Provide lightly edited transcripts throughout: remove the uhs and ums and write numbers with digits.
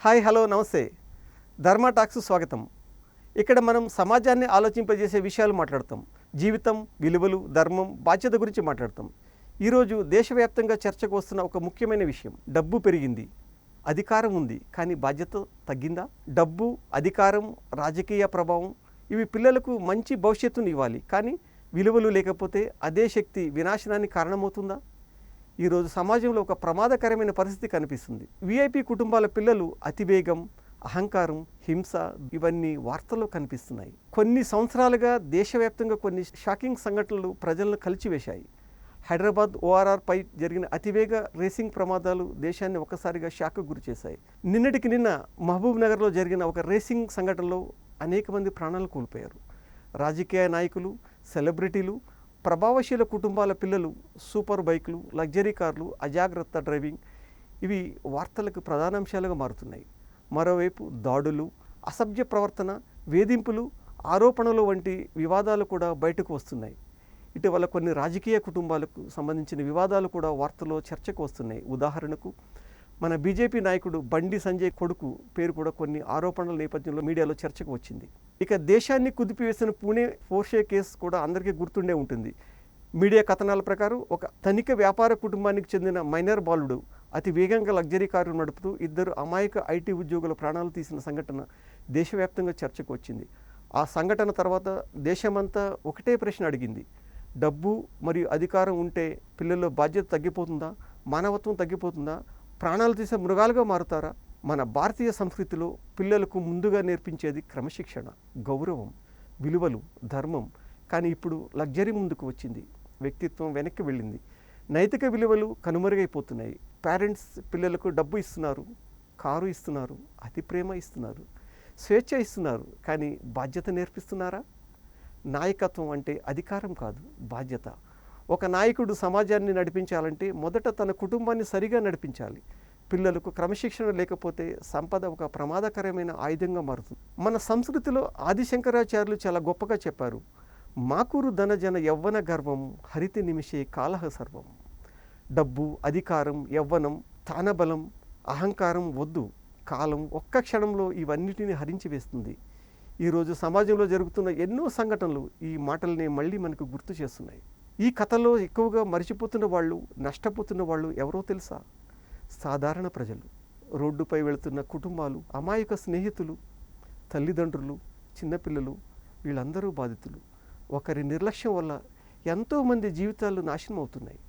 Hi hello నమస్తే. ధర్మ talks స్వాగతం. ఇక్కడ మనం సమాజాన్ని ఆలోచింపజేసే విషయాలు మాట్లాడతాం. జీవితం, విలువలు, ధర్మం, బాధ్యత గురించి మాట్లాడతాం. ఈరోజు దేశవ్యాప్తంగా చర్చకు వస్తున్న ఒక ముఖ్యమైన విషయం, డబ్బు పెరిగింది, అధికారం ఉంది, కానీ బాధ్యత తగ్గిందా? డబ్బు, అధికారం, రాజకీయ ప్రభావం ఇవి పిల్లలకు మంచి భవిష్యత్తును ఇవ్వాలి, కానీ విలువలు లేకపోతే అదే శక్తి వినాశనానికి కారణమవుతుందా? ఈరోజు సమాజంలో ఒక ప్రమాదకరమైన పరిస్థితి కనిపిస్తుంది. వీఐపీ కుటుంబాల పిల్లలు అతివేగం, అహంకారం, హింస ఇవన్నీ వార్తల్లో కనిపిస్తున్నాయి. కొన్ని సంవత్సరాలుగా దేశవ్యాప్తంగా కొన్ని షాకింగ్ సంఘటనలు ప్రజలను కలిచివేశాయి. హైదరాబాద్ ORR పై జరిగిన అతివేగ రేసింగ్ ప్రమాదాలు దేశాన్ని ఒక్కసారిగా షాక్కు గురి చేశాయి. నిన్నటికి నిన్న మహబూబ్ నగర్లో జరిగిన ఒక రేసింగ్ సంఘటనలో అనేక మంది ప్రాణాలు కోల్పోయారు. రాజకీయ నాయకులు, సెలబ్రిటీలు, ప్రభావశీల కుటుంబాల పిల్లలు సూపర్ బైకులు, లగ్జరీ కార్లు, అజాగ్రత్త డ్రైవింగ్ ఇవి వార్తలకు ప్రధానాంశాలుగా మారుతున్నాయి. మరోవైపు దాడులు, అసభ్య ప్రవర్తన, వేధింపులు, ఆరోపణలు వంటి వివాదాలు కూడా బయటకు వస్తున్నాయి. ఇటీవల కొన్ని రాజకీయ కుటుంబాలకు సంబంధించిన వివాదాలు కూడా వార్తలో చర్చకు వస్తున్నాయి. ఉదాహరణకు మన బీజేపీ నాయకుడు బండి సంజయ్ కొడుకు పేరు కూడా కొన్ని ఆరోపణల నేపథ్యంలో మీడియాలో చర్చకు వచ్చింది. ఇక దేశాన్ని కుదిపివేసిన పూణే పోర్షే కేసు కూడా అందరికీ గుర్తుండే ఉంటుంది. మీడియా కథనాల ప్రకారం ఒక ధనిక వ్యాపార కుటుంబానికి చెందిన మైనర్ బాలుడు అతి వేగంగా లగ్జరీ కారు నడుపుతూ ఇద్దరు అమాయక IT ఉద్యోగుల ప్రాణాలు తీసిన సంఘటన దేశవ్యాప్తంగా చర్చకు వచ్చింది. ఆ సంఘటన తర్వాత దేశమంతా ఒకటే ప్రశ్న అడిగింది, డబ్బు మరియు అధికారం ఉంటే పిల్లల్లో బాధ్యత తగ్గిపోతుందా? మానవత్వం తగ్గిపోతుందా? ప్రాణాలు తీసే మృగాలుగా మారుతారా? మన భారతీయ సంస్కృతిలో పిల్లలకు ముందుగా నేర్పించేది క్రమశిక్షణ, గౌరవం, విలువలు, ధర్మం. కానీ ఇప్పుడు లగ్జరీ ముందుకు వచ్చింది, వ్యక్తిత్వం వెనక్కి వెళ్ళింది, నైతిక విలువలు కనుమరుగైపోతున్నాయి. పేరెంట్స్ పిల్లలకు డబ్బు ఇస్తున్నారు, కారు ఇస్తున్నారు, అతి ప్రేమ ఇస్తున్నారు, స్వేచ్ఛ ఇస్తున్నారు, కానీ బాధ్యత నేర్పిస్తున్నారా? నాయకత్వం అంటే అధికారం కాదు, బాధ్యత. ఒక నాయకుడు సమాజాన్ని నడిపించాలంటే మొదట తన కుటుంబాన్ని సరిగా నడిపించాలి. పిల్లలకు క్రమశిక్షణ లేకపోతే సంపద ఒక ప్రమాదకరమైన ఆయుధంగా మారుతుంది. మన సంస్కృతిలో ఆదిశంకరాచార్యులు చాలా గొప్పగా చెప్పారు, మాకూరు ధనజన యవ్వన గర్వం హరితి నిమిషే కాలహ సర్వం. డబ్బు, అధికారం, యవ్వనం, తానబలం, అహంకారం వద్దు. కాలం ఒక్క క్షణంలో ఇవన్నిటిని హరించి వేస్తుంది. ఈరోజు సమాజంలో జరుగుతున్న ఎన్నో సంఘటనలు ఈ మాటల్ని మళ్ళీ మనకు గుర్తు చేస్తున్నాయి. ఈ కథలో ఎక్కువగా మరిచిపోతున్న వాళ్ళు, నష్టపోతున్న వాళ్ళు ఎవరో తెలుసా? సాధారణ ప్రజలు, రోడ్డుపై వెళుతున్న కుటుంబాలు, అమాయక స్నేహితులు, తల్లిదండ్రులు, చిన్నపిల్లలు వీళ్ళందరూ బాధితులు. ఒకరి నిర్లక్ష్యం వల్ల ఎంతోమంది జీవితాలు నాశనం అవుతున్నాయి.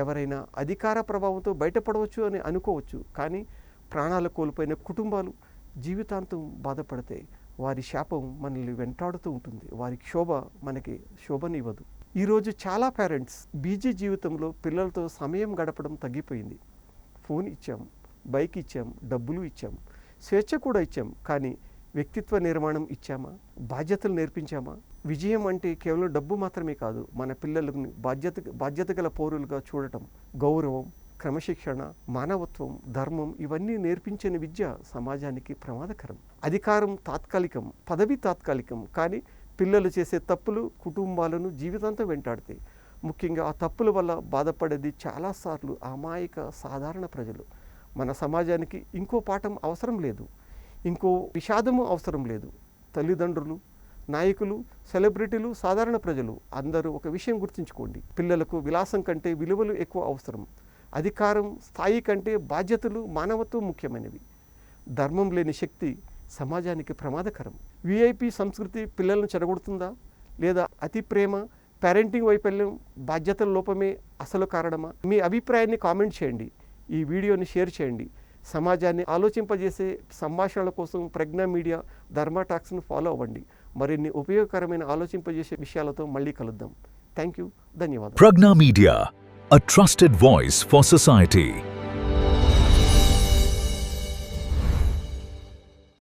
ఎవరైనా అధికార ప్రభావంతో బయటపడవచ్చు అని అనుకోవచ్చు, కానీ ప్రాణాలు కోల్పోయిన కుటుంబాలు జీవితాంతం బాధపడితే వారి శాపం మనల్ని వెంటాడుతూ ఉంటుంది. వారి క్షోభ మనకి శోభనివ్వదు. ఈరోజు చాలా పేరెంట్స్ బిజీ జీవితంలో పిల్లలతో సమయం గడపడం తగ్గిపోయింది. ఫోన్ ఇచ్చాం, బైక్ ఇచ్చాం, డబ్బులు ఇచ్చాం, స్వేచ్ఛ కూడా ఇచ్చాం, కానీ వ్యక్తిత్వ నిర్మాణం ఇచ్చామా? బాధ్యతలు నేర్పించామా? విజయం అంటే కేవలం డబ్బు మాత్రమే కాదు, మన పిల్లలను బాధ్యత గల పౌరులుగా చూడటం, గౌరవం, క్రమశిక్షణ, మానవత్వం, ధర్మం ఇవన్నీ నేర్పించిన విద్య సమాజానికి ప్రమాదకరం. అధికారం తాత్కాలికం, పదవి తాత్కాలికం, కానీ పిల్లలు చేసే తప్పులు కుటుంబాలను జీవితాంతం వెంటాడతాయి. ముఖ్యంగా ఆ తప్పుల వల్ల బాధపడేది చాలాసార్లు అమాయక సాధారణ ప్రజలు. మన సమాజానికి ఇంకో పాఠం అవసరం లేదు, ఇంకో విషాదము అవసరం లేదు. తల్లిదండ్రులు, నాయకులు, సెలబ్రిటీలు, సాధారణ ప్రజలు అందరూ ఒక విషయం గుర్తుంచుకోండి, పిల్లలకు విలాసం కంటే విలువలు ఎక్కువ అవసరం. అధికారం, స్థాయి కంటే బాధ్యతలు, మానవత్వం ముఖ్యమైనవి. ధర్మం లేని శక్తి సమాజానికి ప్రమాదకరం. వీఐపీ సంస్కృతి పిల్లలను చెడగొడుతుందా, లేదా అతి ప్రేమ, పేరెంటింగ్ వైఫల్యం, బాధ్యతల లోపమే అసలు కారణమా? మీ అభిప్రాయాన్ని కామెంట్ చేయండి, ఈ వీడియోని షేర్ చేయండి. సమాజాన్ని ఆలోచింపజేసే సంభాషణల కోసం ప్రజ్ఞా మీడియా ధర్మ టాక్స్ను ఫాలో అవ్వండి. మరిన్ని ఉపయోగకరమైన ఆలోచింపజేసే విషయాలతో మళ్ళీ కలుద్దాం. థ్యాంక్ యూ, ధన్యవాదాలు. Pragna Media, a trusted voice for society.